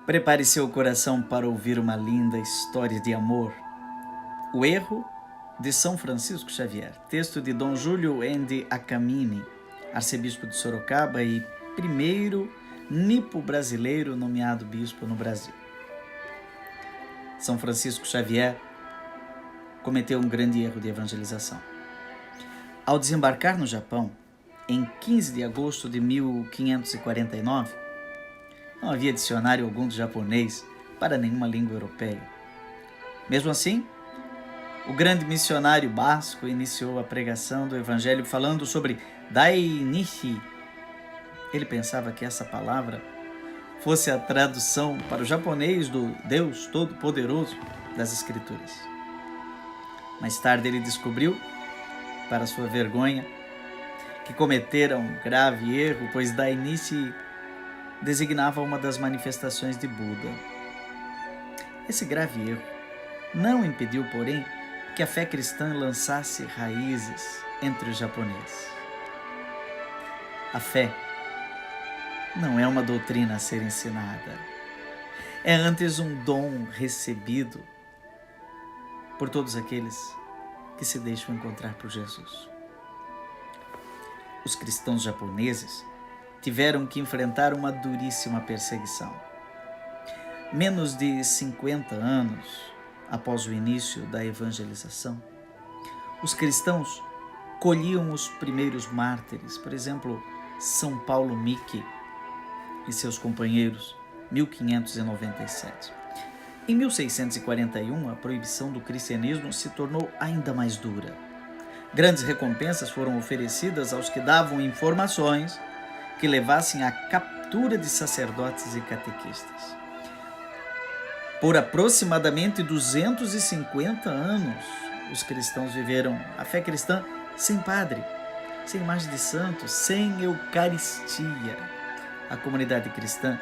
Prepare seu coração para ouvir uma linda história de amor. O erro de São Francisco Xavier. Texto de Dom Júlio Ende Acamini, arcebispo de Sorocaba e primeiro nipo-brasileiro nomeado bispo no Brasil. São Francisco Xavier cometeu um grande erro de evangelização. Ao desembarcar no Japão, em 15 de agosto de 1549, não havia dicionário algum de japonês para nenhuma língua europeia. Mesmo assim, o grande missionário basco iniciou a pregação do evangelho falando sobre Dai-Nichi. Ele pensava que essa palavra fosse a tradução para o japonês do Deus Todo-Poderoso das Escrituras. Mais tarde ele descobriu, para sua vergonha, que cometera um grave erro, pois Dai-Nichi designava uma das manifestações de Buda. Esse grave erro não impediu, porém, que a fé cristã lançasse raízes entre os japoneses. A fé não é uma doutrina a ser ensinada, é antes um dom recebido por todos aqueles que se deixam encontrar por Jesus. Os cristãos japoneses tiveram que enfrentar uma duríssima perseguição. Menos de 50 anos após o início da evangelização, os cristãos colhiam os primeiros mártires, por exemplo, São Paulo Miki e seus companheiros, 1597. Em 1641, a proibição do cristianismo se tornou ainda mais dura. Grandes recompensas foram oferecidas aos que davam informações que levassem à captura de sacerdotes e catequistas. Por aproximadamente 250 anos, os cristãos viveram a fé cristã sem padre, sem imagem de santo, sem Eucaristia. A comunidade cristã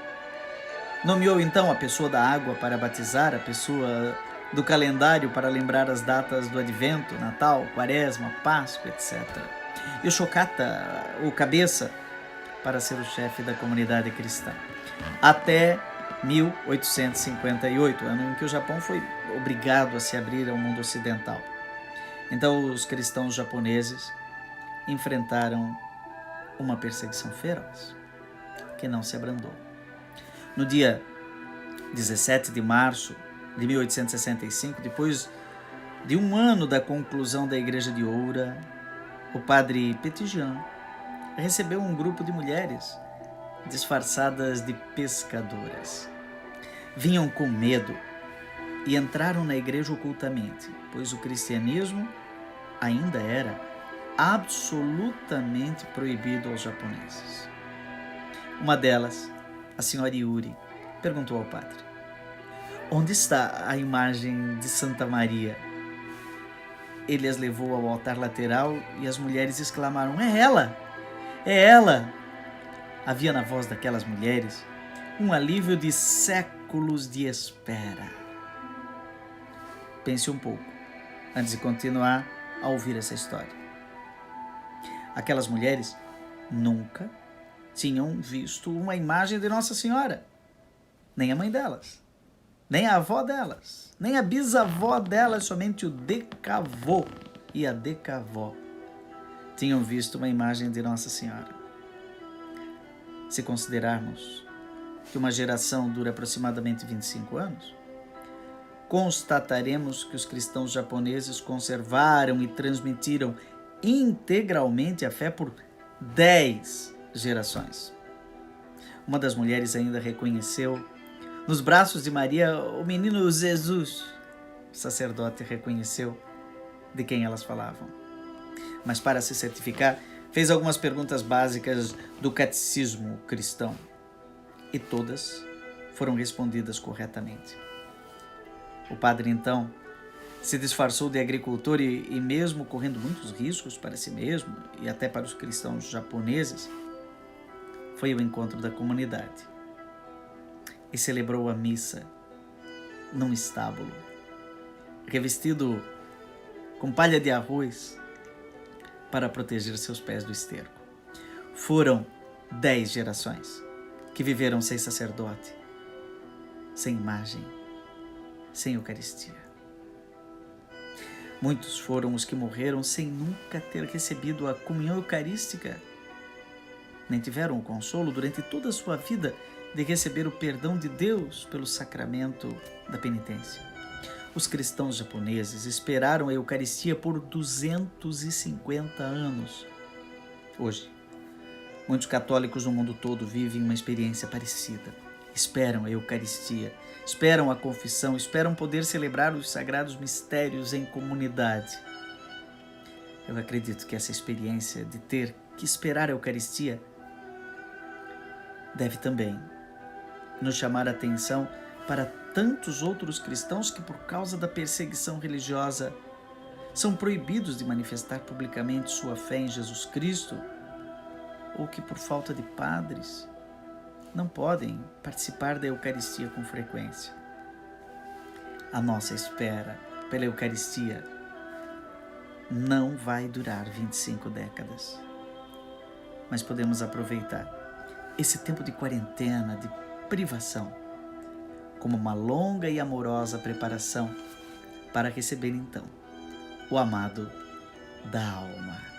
nomeou então a pessoa da água para batizar, a pessoa do calendário para lembrar as datas do Advento, Natal, Quaresma, Páscoa, etc. E o Shokata, o cabeça, para ser o chefe da comunidade cristã. Até 1858, ano em que o Japão foi obrigado a se abrir ao mundo ocidental. Então os cristãos japoneses enfrentaram uma perseguição feroz, que não se abrandou. No dia 17 de março de 1865, depois de um ano da conclusão da Igreja de Oura, o padre Petitjean recebeu um grupo de mulheres disfarçadas de pescadoras. Vinham com medo e entraram na igreja ocultamente, pois o cristianismo ainda era absolutamente proibido aos japoneses. Uma delas, a senhora Yuri, perguntou ao padre: onde está a imagem de Santa Maria? Ele as levou ao altar lateral e as mulheres exclamaram: é ela! É ela! Havia na voz daquelas mulheres um alívio de séculos de espera. Pense um pouco antes de continuar a ouvir essa história. Aquelas mulheres nunca tinham visto uma imagem de Nossa Senhora, nem a mãe delas, nem a avó delas, nem a bisavó delas, somente o decavô e a decavó tinham visto uma imagem de Nossa Senhora. Se considerarmos que uma geração dura aproximadamente 25 anos, constataremos que os cristãos japoneses conservaram e transmitiram integralmente a fé por 10 gerações. Uma das mulheres ainda reconheceu nos braços de Maria o menino Jesus. O sacerdote reconheceu de quem elas falavam. Mas para se certificar, fez algumas perguntas básicas do catecismo cristão e todas foram respondidas corretamente. O padre então se disfarçou de agricultor e mesmo correndo muitos riscos para si mesmo e até para os cristãos japoneses, foi ao encontro da comunidade e celebrou a missa num estábulo, revestido com palha de arroz para proteger seus pés do esterco. Foram 10 gerações que viveram sem sacerdote, sem imagem, sem Eucaristia. Muitos foram os que morreram sem nunca ter recebido a comunhão eucarística, nem tiveram o consolo durante toda a sua vida de receber o perdão de Deus pelo sacramento da penitência. Os cristãos japoneses esperaram a Eucaristia por 250 anos. Hoje, muitos católicos no mundo todo vivem uma experiência parecida. Esperam a Eucaristia, esperam a confissão, esperam poder celebrar os sagrados mistérios em comunidade. Eu acredito que essa experiência de ter que esperar a Eucaristia deve também nos chamar a atenção para tantos outros cristãos que, por causa da perseguição religiosa, são proibidos de manifestar publicamente sua fé em Jesus Cristo, ou que, por falta de padres, não podem participar da Eucaristia com frequência. A nossa espera pela Eucaristia não vai durar 25 décadas, mas podemos aproveitar esse tempo de quarentena, de privação, como uma longa e amorosa preparação para receber então o amado da alma.